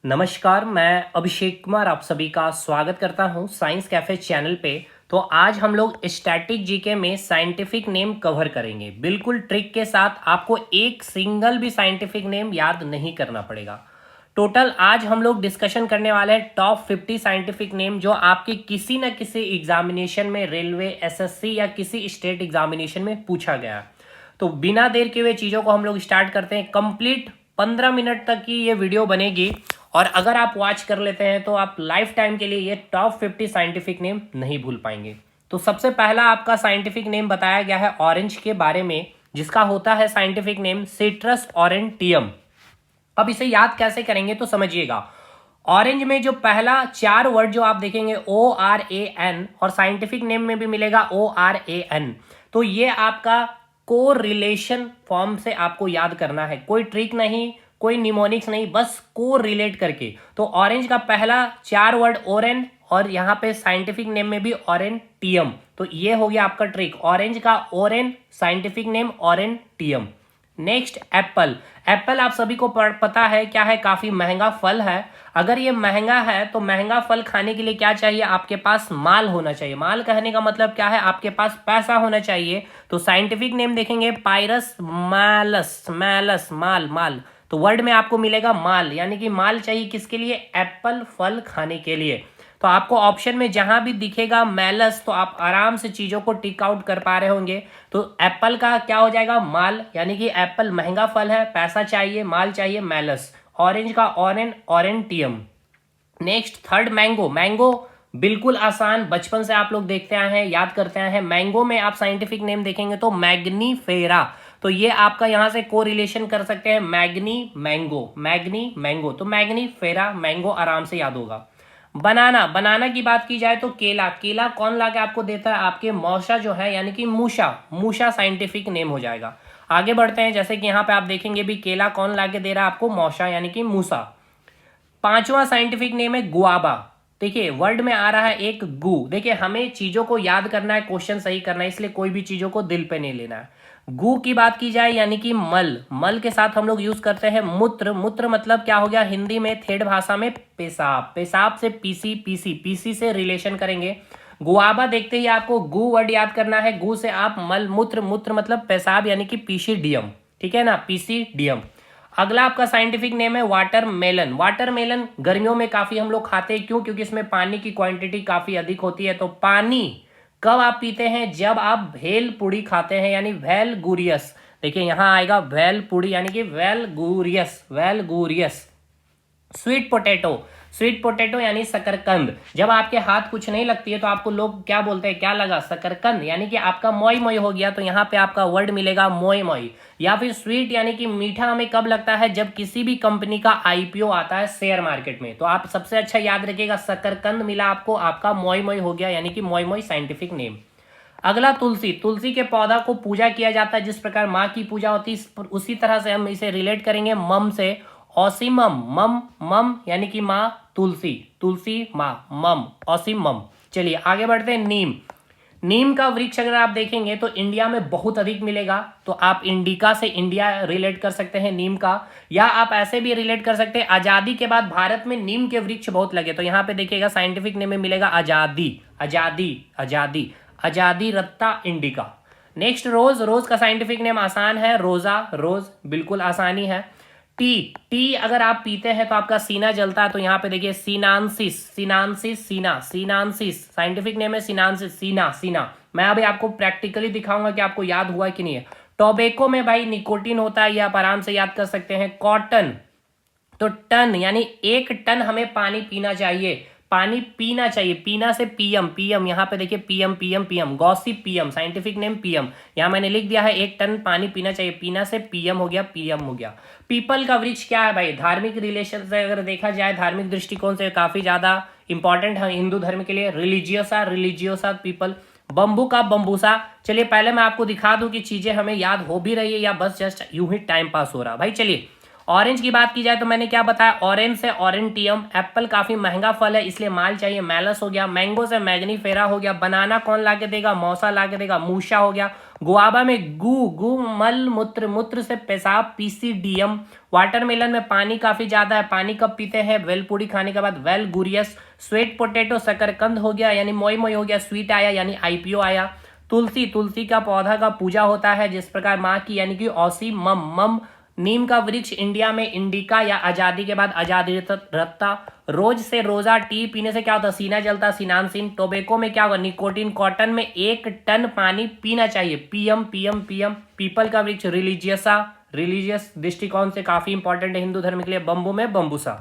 नमस्कार, मैं अभिषेक कुमार आप सभी का स्वागत करता हूं साइंस कैफे चैनल पे। तो आज हम लोग स्टैटिक जीके में साइंटिफिक नेम कवर करेंगे, बिल्कुल ट्रिक के साथ। आपको एक सिंगल भी साइंटिफिक नेम याद नहीं करना पड़ेगा। टोटल आज हम लोग डिस्कशन करने वाले हैं टॉप 50 साइंटिफिक नेम जो आपके किसी न किसी एग्जामिनेशन में, रेलवे, एसएससी या किसी स्टेट एग्जामिनेशन में पूछा गया। तो बिना देर के हुए चीज़ों को हम लोग स्टार्ट करते हैं। कंप्लीट 15 मिनट तक की ये वीडियो बनेगी और अगर आप वॉच कर लेते हैं तो आप लाइफ टाइम के लिए ये टॉप 50 साइंटिफिक नेम नहीं भूल पाएंगे। तो सबसे पहला आपका साइंटिफिक नेम बताया गया है ऑरेंज के बारे में, जिसका होता है साइंटिफिक नेम सिट्रस ऑरेंटियम। अब इसे याद कैसे करेंगे तो समझिएगा। ऑरेंज में जो पहला 4 वर्ड जो आप देखेंगे ORAN, और साइंटिफिक नेम में भी मिलेगा ORAN, तो ये आपका को रिलेशन फॉर्म से आपको याद करना है। कोई ट्रिक नहीं, कोई निमोनिक्स नहीं, बस को रिलेट करके। तो ऑरेंज का पहला 4 वर्ड ओरेन, और यहाँ पे साइंटिफिक नेम में भी ऑरेंटियम। तो ये हो गया आपका ट्रिक, ऑरेंज का ओरेन, साइंटिफिक नेम ऑरेंटियम। Next apple. एप्पल आप सभी को पता है क्या है, काफी महंगा फल है। अगर ये महंगा है तो महंगा फल खाने के लिए क्या चाहिए, आपके पास माल होना चाहिए। माल कहने का मतलब क्या है, आपके पास पैसा होना चाहिए। तो साइंटिफिक नेम देखेंगे पायरस मैलस, मैलस माल, माल। तो वर्ड में आपको मिलेगा माल, यानी कि माल चाहिए किसके लिए, एप्पल फल खाने के लिए। तो आपको ऑप्शन में जहां भी दिखेगा मैलस तो आप आराम से चीजों को टिक आउट कर पा रहे होंगे। तो एप्पल का क्या हो जाएगा, माल, यानी कि एप्पल महंगा फल है, पैसा चाहिए, माल चाहिए, मैलस। ऑरेंज का ऑरेन, ऑरेंटियम। Next third mango. मैंगो बिल्कुल आसान, बचपन से आप लोग देखते आए हैं, याद करते आए हैं। मैंगो में आप साइंटिफिक नेम देखेंगे तो मैग्नीफेरा। तो ये आपका यहां से को रिलेशन कर सकते हैं, मैग्नी मैंगो, मैग्नी मैंगो। तो मैग्नीफेरा मैंगो आराम से याद होगा। बनाना। बनाना की बात की जाए तो केला। केला कौन ला के आपको देता है, आपके मौसा जो है, यानी कि मूसा। मूसा साइंटिफिक नेम हो जाएगा। आगे बढ़ते हैं, जैसे कि यहाँ पे आप देखेंगे भी केला कौन ला के दे रहा है आपको, मौसा यानी कि मूसा। पांचवा साइंटिफिक नेम है गुआबा। देखिए वर्ड में आ रहा है एक गु। देखिए हमें चीजों को याद करना है, क्वेश्चन सही करना है, इसलिए कोई भी चीजों को दिल पे नहीं लेना है। गु की बात की जाए यानी कि मल। मल के साथ हम लोग यूज करते हैं मूत्र। मूत्र मतलब क्या हो गया हिंदी में, ठेठ भाषा में पेशाब। पेशाब से पीसी, पीसी, पीसी से रिलेशन करेंगे। गुआबा देखते ही आपको गु वर्ड याद करना है। गु से आप मल, मूत्र, मूत्र मतलब पेशाब यानी कि पीसीडियम, ठीक है ना, पीसीडियम। अगला आपका साइंटिफिक नेम है वाटरमेलन। वाटरमेलन गर्मियों में काफी हम लोग खाते हैं, क्यों, क्योंकि इसमें पानी की क्वांटिटी काफी अधिक होती है। तो पानी कब आप पीते हैं, जब आप भेल पूड़ी खाते हैं, यानी वेलगुरियस। देखिए यहां आएगा वेल पूड़ी यानी कि वेलगुरियस, वेलगुरियस। Sweet potato. स्वीट पोटैटो यानी शकरकंद। जब आपके हाथ कुछ नहीं लगती है तो आपको लोग क्या बोलते हैं, क्या लगा, शकरकंद, यानी कि आपका मोई मोई हो गया। तो यहाँ पे आपका वर्ड मिलेगा मोई मोई। या फिर स्वीट यानी कि मीठा हमें कब लगता है, जब किसी भी कंपनी का आईपीओ आता है शेयर मार्केट में। तो आप सबसे अच्छा याद रखिएगा, शकरकंद मिला आपको, आपका मोई मोई हो गया, यानी कि मोई मोई साइंटिफिक नेम। अगला तुलसी। तुलसी के पौधा को पूजा किया जाता है, जिस प्रकार माँ की पूजा होती है उसी तरह से हम इसे रिलेट करेंगे मम से। ऑसिमम, मम, मम यानी कि माँ, तुलसी, तुलसी माँ, मम, ऑसिमम। चलिए आगे बढ़ते हैं। नीम। नीम का वृक्ष अगर आप देखेंगे तो इंडिया में बहुत अधिक मिलेगा। तो आप इंडिका से इंडिया रिलेट कर सकते हैं नीम का, या आप ऐसे भी रिलेट कर सकते हैं आजादी के बाद भारत में नीम के वृक्ष बहुत लगे। तो यहाँ पे देखिएगा साइंटिफिक नेम में मिलेगा आजादी, आजादी, आजादी, आजादी रत्ता इंडिका। नेक्स्ट रोज। रोज का साइंटिफिक नेम आसान है, रोजा, रोज, बिल्कुल आसानी है। टी। टी अगर आप पीते हैं तो आपका सीना जलता है। तो यहाँ पे देखिए सिनांसिस, सिनांसिस, सीना, सिनांसिस साइंटिफिक नेम है, सिनांसिस, सीना, सीना। मैं अभी आपको प्रैक्टिकली दिखाऊंगा कि आपको याद हुआ कि नहीं है। टोबैको में भाई निकोटीन होता है, ये आप आराम से याद कर सकते हैं। कॉटन। तो टन यानी 1 टन हमें पानी पीना चाहिए, पानी पीना चाहिए, पीना से पीएम, पीएम यहाँ पे देखिए PM, PM, PM, gossip PM, scientific name PM. यहाँ मैंने लिख दिया है 1 टन पानी पीना चाहिए, पीना से पीएम हो गया, पीएम हो गया। पीपल का वृक्ष क्या है भाई, धार्मिक रिलेशन से अगर देखा जाए, धार्मिक दृष्टिकोण से काफी ज्यादा इंपॉर्टेंट है हिंदू धर्म के लिए। Religiosa, religiosa people. बम्बू का बम्बूसा। चलिए पहले मैं आपको दिखा दूं कि चीजें हमें याद हो भी रही है या बस जस्ट यूं ही टाइम पास हो रहा। भाई चलिए ऑरेंज की बात की जाए तो मैंने क्या बताया, ऑरेंज से ऑरेंटियम। एप्पल काफी महंगा फल है इसलिए माल चाहिए, मैलस हो गया। मैंगो से मैग्नीफेरा हो गया। बनाना कौन ला के देगा, मौसा ला के देगा, मूसा हो गया। गुआवा में गू गू मल मूत्र, मूत्र से पेशाब, पीसीडीएम। वाटरमेलन में पानी काफी ज्यादा है, पानी कब पीते हैं, वेल पूरी खाने के बाद, वेल गुरियस। स्वीट पोटैटो शकरकंद हो गया यानी मोई मोई हो गया, स्वीट आया यानी आईपीओ आया। तुलसी, तुलसी का पौधा का पूजा होता है जिस प्रकार माँ की यानी कि औसी मम मम। नीम का वृक्ष इंडिया में इंडिका या आजादी के बाद आजादी रत्ता। रोज से रोजा टी पीने से क्या होता है, सीना जलता, सिनानसिन। टोबैको में क्या होगा, निकोटीन। कॉटन में 1 टन पानी पीना चाहिए, पीएम पीएम पीएम। पीपल का वृक्ष रिलीजियसा, रिलीजियस दृष्टिकोण से काफी इंपॉर्टेंट है हिंदू धर्म के लिए। बंबू में बंबूसा।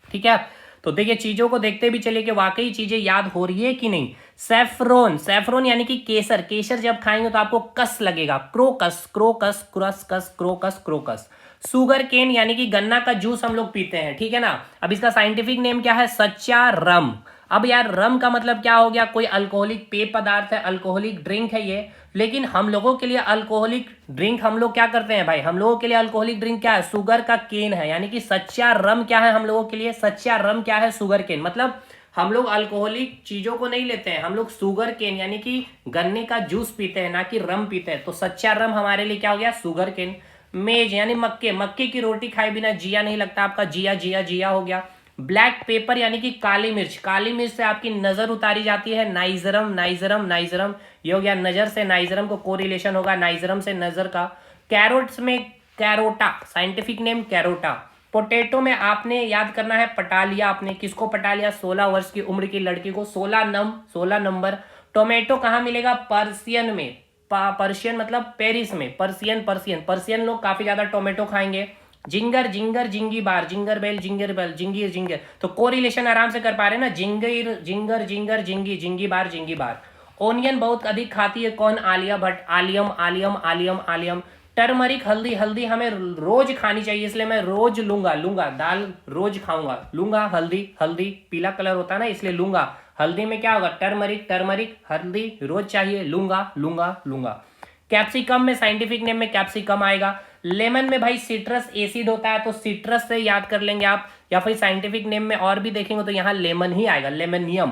ठीक है, तो देखिए चीजों को देखते भी चलिए कि वाकई चीजें याद हो रही है कि नहीं। सैफरोन, सैफरोन यानी कि केसर, केसर जब खाएंगे तो आपको कस लगेगा, क्रोकस, क्रोकस, क्रस कस, क्रोकस, क्रोकस। सुगर केन यानी कि गन्ना का जूस हम लोग पीते हैं, ठीक है ना। अब इसका साइंटिफिक नेम क्या है, सच्चा रम। अब यार रम का मतलब क्या हो गया, कोई अल्कोहलिक पेय पदार्थ है, अल्कोहलिक ड्रिंक है ये। लेकिन हम लोगों के लिए अल्कोहलिक ड्रिंक हम लोग क्या करते हैं भाई, हम लोगों के लिए अल्कोहलिक ड्रिंक क्या है, शुगर का केन है। यानी कि सच्चा रम क्या है हम लोगों के लिए, सच्चा रम क्या है, शुगर केन। मतलब हम लोग अल्कोहलिक चीजों को नहीं लेते हैं, हम लोग शुगर केन यानी कि गन्ने का जूस पीते हैं, ना कि रम पीते हैं। तो सच्चा रम हमारे लिए क्या हो गया, शुगर केन। मेज यानी मक्के, मक्के की रोटी खाए बिना जिया नहीं लगता, आपका जिया जिया जिया हो गया। ब्लैक पेपर यानी कि काली मिर्च, काली मिर्च से आपकी नजर उतारी जाती है, नाइजरम नाइजरम नाइजरम। ये हो गया नजर से नाइजरम को कोरिलेशन होगा, नाइजरम से नजर का। कैरोट्स में carota, scientific name carota. Potato में आपने याद करना है पटा लिया, आपने किसको पटा लिया, 16 वर्ष की उम्र की लड़की को, 16 नंबर। टोमेटो कहाँ मिलेगा, पर्सियन में, पर्शियन मतलब पेरिस में, पर्सियन पर्सियन पर्सियन लोग काफी ज्यादा टोमेटो खाएंगे। जिंगर जिंगर जिंगी बार, जिंगर बेल जिंगर बेल, जिंगीर जिंगर। तो कोरिलेशन आराम से कर पा रहे हैं ना, जिंगर जिंगर जिंगर जिंगी, जिंगी बार जिंगी बार। ओनियन बहुत अधिक खाती है कौन, आलिया भट्ट। आलियम आलियम आलियम आलियम। टर्मरिक हल्दी, हल्दी हमें रोज खानी चाहिए, इसलिए मैं रोज लूंगा, लूंगा दाल रोज खाऊंगा, लूंगा हल्दी, हल्दी पीला कलर होता है ना इसलिए लूंगा। हल्दी में क्या होगा, टर्मरिक, टर्मरिक हल्दी रोज चाहिए, लूंगा लूंगा लूंगा। कैप्सिकम में साइंटिफिक नेम में कैप्सिकम आएगा। लेमन में भाई सिट्रस एसिड होता है, तो सिट्रस से याद कर लेंगे आप, या फिर साइंटिफिक नेम में और भी देखेंगे तो यहाँ लेमन ही आएगा, लेमनियम।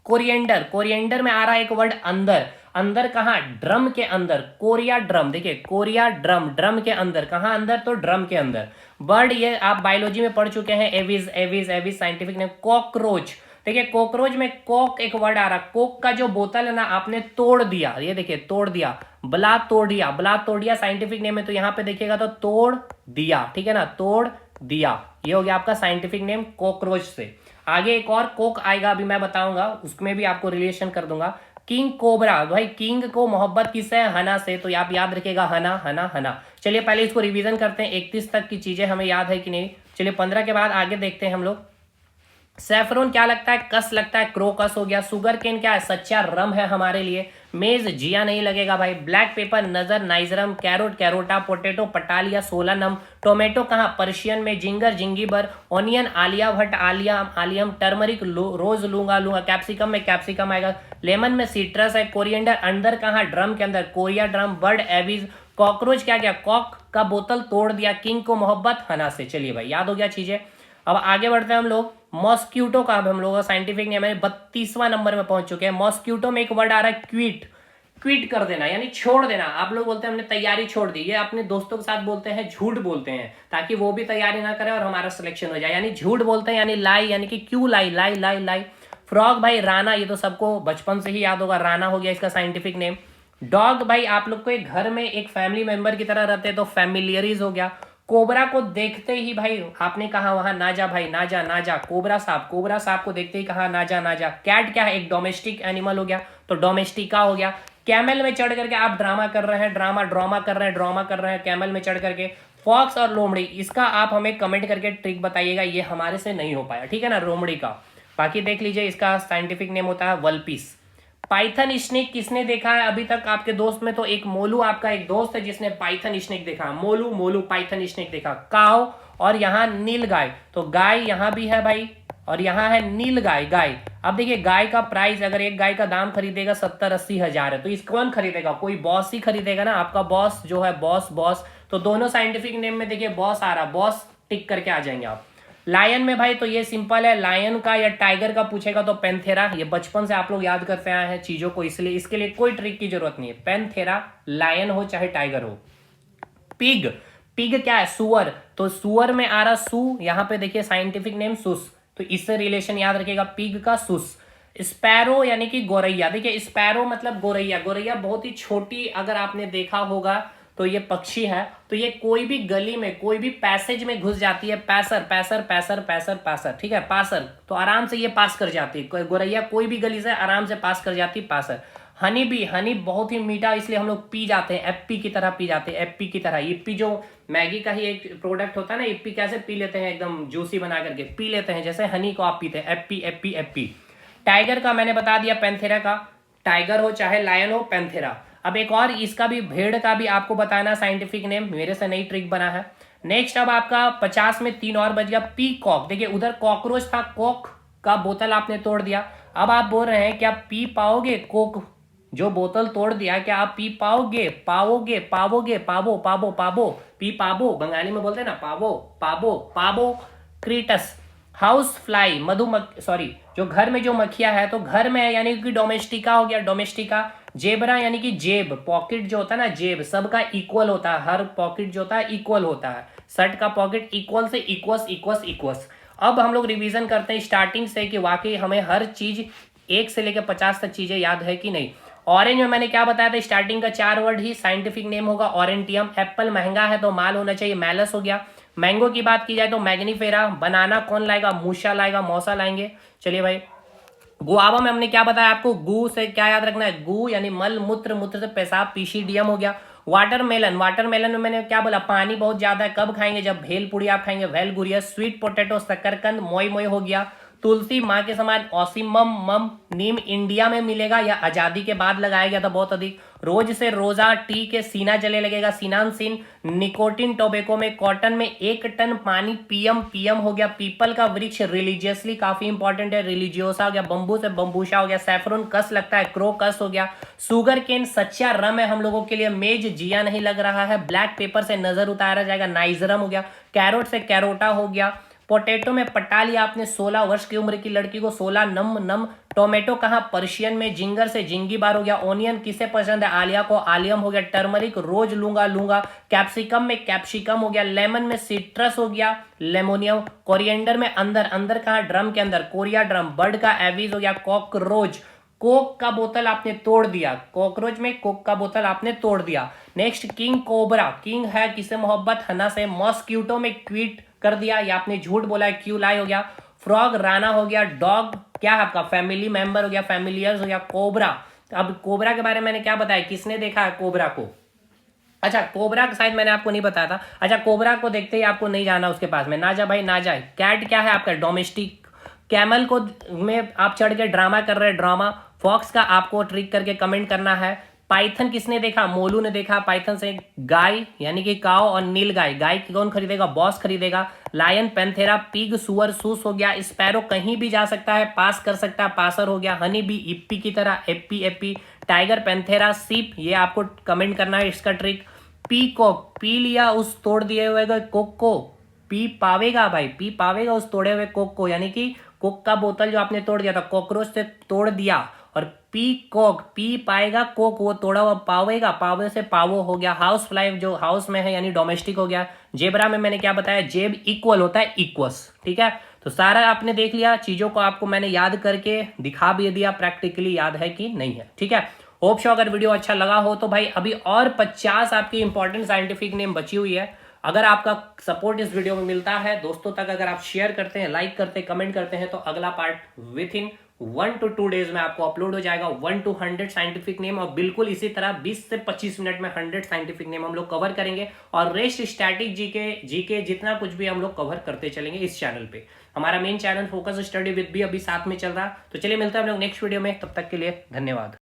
कोरिएंडर, कोरिएंडर में आ रहा है एक वर्ड अंदर, अंदर कहाँ, ड्रम के अंदर, कोरिया ड्रम। देखिए कोरिया ड्रम, ड्रम के अंदर, कहाँ अंदर, तो ड्रम के अंदर। बर्ड ये आप बायोलॉजी में पढ़ चुके हैं, aves aves aves, scientific name. Cockroach, देखिए कॉकरोच में कॉक एक वर्ड आ रहा, कोक का जो बोतल है ना आपने तोड़ दिया, ये देखिए तोड़ दिया, बला तोड़ दिया, बला तोड़ दिया साइंटिफिक नेम है, तो यहाँ पे देखिएगा तो तोड़ दिया, ठीक है ना, तोड़ दिया। ये हो गया आपका साइंटिफिक नेम कॉकरोच से। आगे एक और कोक आएगा, अभी मैं बताऊंगा, उसमें भी आपको रिलेशन कर दूंगा। किंग कोबरा, भाई किंग को मोहब्बत किससे है, हना से, तो आप याद रखिएगा हना हना हना। चलिए पहले इसको रिवीजन करते हैं, 31 तक की चीजें हमें याद है कि नहीं। चलिए 15 के बाद आगे देखते हैं हम लोग। सैफरोन क्या लगता है, कस लगता है, क्रोकस हो गया। शुगर केन क्या है, सच्चा रम है हमारे लिए। मेज जिया नहीं लगेगा भाई। ब्लैक पेपर नजर, नाइजरम। कैरोट कैरोटा। पोटैटो पटालिया, 16 नम। टोमेटो कहाँ, पर्शियन में। जिंगर जिंगीबर। ऑनियन आलिया भट्ट, आलिया आलियम। टर्मरिक रोज लूंगा लूंगा। कैप्सिकम में कैप्सिकम आएगा। लेमन में सिट्रस है। कोरिएंडर अंदर कहाँ, ड्रम के अंदर, Korea drum. Bird aves. Cockroach क्या, कॉक का बोतल तोड़ दिया। किंग को मोहब्बत हना से। चलिए भाई याद हो गया चीजें। अब आगे बढ़ते हैं हम लोग। मॉस्क्यूटो का अब हम लोग का साइंटिफिक नेम है, 32वां नंबर में पहुंच चुके हैं। मॉस्क्यूटो में एक वर्ड आ रहा है क्विट, क्विट कर देना यानी छोड़ देना। आप लोग बोलते हैं हमने तैयारी छोड़ दी, ये अपने दोस्तों के साथ बोलते हैं, झूठ बोलते हैं, ताकि वो भी तैयारी ना करे और हमारा सिलेक्शन हो जाए, यानी झूठ बोलते हैं, यानी लाई, यानी कि क्यों लाई, लाई लाई लाई। फ्रॉग भाई राना, ये तो सबको बचपन से ही याद होगा, राना हो गया इसका साइंटिफिक नेम। डॉग भाई आप लोग को एक घर में एक फैमिली मेंबर की तरह रहते हैं, तो फैमिलियरीज हो गया। कोबरा को देखते ही भाई आपने कहा वहां ना जा भाई, ना जा ना जा। कोबरा सांप, कोबरा सांप को देखते ही कहा ना जा ना जा। कैट क्या है, एक डोमेस्टिक एनिमल हो गया, तो डोमेस्टिका हो गया। कैमल में चढ़ करके आप ड्रामा कर रहे हैं, ड्रामा कर रहे हैं, ड्रामा कर रहे हैं कैमल में चढ़ करके। फॉक्स और लोमड़ी, इसका आप हमें कमेंट करके ट्रिक बताइएगा, ये हमारे से नहीं हो पाया, ठीक है ना, लोमड़ी का। बाकी देख लीजिए, इसका साइंटिफिक नेम होता है वल्पिस। पाइथन स्नेक किसने देखा है अभी तक आपके दोस्त में, तो एक मोलू आपका एक दोस्त है जिसने पाइथन स्नेक देखा, मोलू मोलू पाइथन स्नेक देखा। काव, और यहाँ नील गाय, तो गाय यहाँ भी है भाई, और यहाँ है नील गाय, गाय। अब देखिए गाय का प्राइस, अगर एक गाय का दाम खरीदेगा 70-80 हजार है, तो इस कौन खरीदेगा, कोई बॉस ही खरीदेगा ना, आपका बॉस जो है, बॉस बॉस। तो दोनों साइंटिफिक नेम में देखिए बॉस आ रहा, बॉस टिक करके आ जाएंगे आप। लायन में भाई तो ये सिंपल है, लायन का या टाइगर का पूछेगा तो पैंथेरा, ये बचपन से आप लोग याद करते आए हैं चीजों को, इसलिए इसके लिए कोई ट्रिक की जरूरत नहीं है। पैंथेरा, लायन हो चाहे टाइगर हो। पिग, पिग क्या है? सुअर, तो सुअर में आ रहा सू, यहां पे देखिए साइंटिफिक नेम सुस, तो इससे रिलेशन याद रखिएगा पिग का सुस। स्पैरो यानी कि गोरैया, देखिए स्पैरो मतलब गोरैया, गोरैया बहुत ही छोटी अगर आपने देखा होगा तो ये पक्षी है, तो ये कोई भी गली में कोई भी पैसेज में घुस जाती है, पैसर पैसर पैसर पैसर पैसर, ठीक है पासर, तो आराम से ये पास कर जाती है, गोरैया कोई भी गली से आराम से पास कर जाती है, पासर। हनी भी, हनी बहुत ही मीठा इसलिए हम लोग पी जाते हैं, एप्पी की तरह पी जाते हैं, एप्पी की तरह। इप्पी जो मैगी का ही एक प्रोडक्ट होता है ना, इप्पी कैसे पी लेते हैं, एकदम जूसी बना करके पी लेते हैं, जैसे हनी को आप पीते हैं, एप्पी एप्पी एप्पी। टाइगर का मैंने बता दिया, पैंथेरा का, टाइगर हो चाहे लायन हो, पैंथेरा। अब एक और इसका भी, भेड़ का भी आपको बताना साइंटिफिक नेम, मेरे से नई ट्रिक बना है। नेक्स्ट अब आपका 50 में 3 और बच गया, पीकॉक। देखिए उधर कॉकरोच था, कॉक का बोतल आपने तोड़ दिया, अब आप बोल रहे हैं क्या पी पाओगे? कोक जो बोतल तोड़ दिया क्या आप पी पाओगे? पाओगे, पावोगे, पावो पावो पावो, पी पावो, बंगाली में बोलते हैं ना, पावो पावो पावो। क्रीटस, हाउस फ्लाई, मधुमक्खी, सॉरी जो घर में जो मक्खिया है, तो घर में है यानी कि डोमेस्टिका हो गया, डोमेस्टिका। जेबरा यानी कि जेब, पॉकेट जो होता है ना, जेब सबका इक्वल होता है, हर पॉकेट जो होता है इक्वल होता है, शर्ट का पॉकेट इक्वल से इक्वस इक्वस इक्वस। अब हम लोग रिवीजन करते हैं स्टार्टिंग से कि वाकई हमें हर चीज 1 से लेकर 50 तक चीजें याद है कि नहीं। ऑरेंज में मैंने क्या बताया था, स्टार्टिंग का 4 वर्ड ही साइंटिफिक नेम होगा ऑरेंटियम। एप्पल महंगा है तो माल होना चाहिए, मैलस हो गया। मैंगो की बात की जाए तो मैग्नीफेरा। बनाना कौन लाएगा? मूसा लाएगा, मौसा लाएंगे। चलिए भाई, गुआवा में हमने क्या बताया आपको, गु से क्या याद रखना है? गु यानी मल मूत्र, मूत्र से पेशाब, पीसीडीएम हो गया। वाटरमेलन, वाटरमेलन में मैंने क्या बोला, पानी बहुत ज्यादा है, कब खाएंगे? जब भेलपुरी आप खाएंगे, वेलगुरिया। स्वीट पोटैटो, शकरकंद, मोई मोई हो गया। तुलसी माँ के समान, ऑसिमम मम। नीम इंडिया में मिलेगा या आजादी के बाद लगाया गया था बहुत अधिक। रोज से रोजा, टी के सीना जले लगेगा, सीनान सीन। निकोटिन टोबैको में, कॉटन में 1 टन पानी, पीएम, पीएम हो गया। पीपल का वृक्ष रिलीजियसली काफी इंपॉर्टेंट है, रिलीजियोसा हो गया। बंबू से बंबूशा हो गया। सैफरन कस लगता है, क्रो कस हो गया। सुगर केन सच्चा रम है हम लोगों के लिए, मेज जिया नहीं लग रहा है। ब्लैक पेपर से नजर उतारा जाएगा, नाइजरम हो गया। कैरोट से कैरोटा हो गया। पोटैटो में पटा लिया आपने 16 वर्ष की उम्र की लड़की को, 16 नम नम। टोमेटो कहाँ? पर्शियन में। जिंगर से जिंगी बार हो गया। ओनियन किसे पसंद है? आलिया को, आलियम हो गया। टर्मरिक रोज लूंगा लूंगा। कैप्सिकम में कैप्सिकम हो गया। लेमन में सिट्रस हो गया, लेमोनियम। कोरिएंडर में अंदर, अंदर कहाँ? ड्रम के अंदर, कोरिया ड्रम। बर्ड का एविज हो गया। कॉकरोच, कोक का बोतल आपने तोड़ दिया, कॉकरोच में कोक का बोतल आपने तोड़ दिया। नेक्स्ट किंग कोबरा, किंग है किसे मोहब्बत? हना से। मॉस्क्यूटो में क्वीट कर दिया, या आपने झूठ बोला है, क्यू लाई हो गया। फ्रॉग राना हो गया। डॉग क्या है आपका? फैमिली मेंबर हो गया, फैमिलियर्स हो गया। कोबरा, अब कोबरा के बारे में मैंने क्या बताया, किसने देखा है कोबरा को? अच्छा कोबरा का शायद मैंने आपको नहीं बताया था। अच्छा कोबरा को देखते ही आपको नहीं जाना उसके पास में, ना जा भाई ना जाए। कैट क्या है आपका? डोमेस्टिक। कैमल को में आप चढ़ के ड्रामा कर रहे हैं, ड्रामा। फॉक्स का आपको ट्रिक करके कमेंट करना है। पाइथन किसने देखा? मोलू ने देखा पाइथन से। गाय यानी कि काओ और नील गाय, गाय कौन खरीदेगा? बॉस खरीदेगा। Lion, Panthera. पिग सुअर, सूस हो गया। स्पैरो कहीं भी जा सकता है, पास कर सकता है, पासर हो गया। हनी बी इप्पी की तरह, एप्पी एप्पी। Tiger, Panthera. सीप, ये आपको कमेंट करना है इसका ट्रिक। पीकॉक, पी लिया उस तोड़ दिए हुए कोक को, पी पावेगा भाई, पी पावेगा उस तोड़े हुए कोक को, यानी कि कोक का बोतल जो आपने तोड़ दिया था, कॉकरोच से तोड़ दिया। और पी कॉक, पी पाएगा कोक, वो तोड़ा हुआ पावेगा, पावे से पावो हो गया। हाउस फ्लाई जो हाउस में है यानी डोमेस्टिक हो गया। जेबरा में मैंने क्या बताया? जेब इक्वल होता है, इक्वस, ठीक है। तो सारा आपने देख लिया, चीजों को आपको मैंने याद करके दिखा भी दिया, प्रैक्टिकली याद है कि नहीं है, ठीक है। होप शो अगर वीडियो अच्छा लगा हो तो भाई अभी और 50 आपकी इंपॉर्टेंट साइंटिफिक नेम बची हुई है। अगर आपका सपोर्ट इस वीडियो में मिलता है, दोस्तों तक अगर आप शेयर करते हैं, लाइक करते हैं, कमेंट करते हैं, तो अगला part with in 1 to 2 days में आपको अपलोड हो जाएगा। 1 to 100 साइंटिफिक नेम, और बिल्कुल इसी तरह 20 से 25 मिनट में 100 साइंटिफिक नेम हम लोग कवर करेंगे। और रेस्ट स्टैटिक जीके जितना कुछ भी हम लोग कवर करते चलेंगे इस चैनल पे। हमारा main channel focus study with भी अभी साथ में चल रहा। तो चलिए मिलते हैं हम लोग नेक्स्ट वीडियो में, तब तक के लिए धन्यवाद।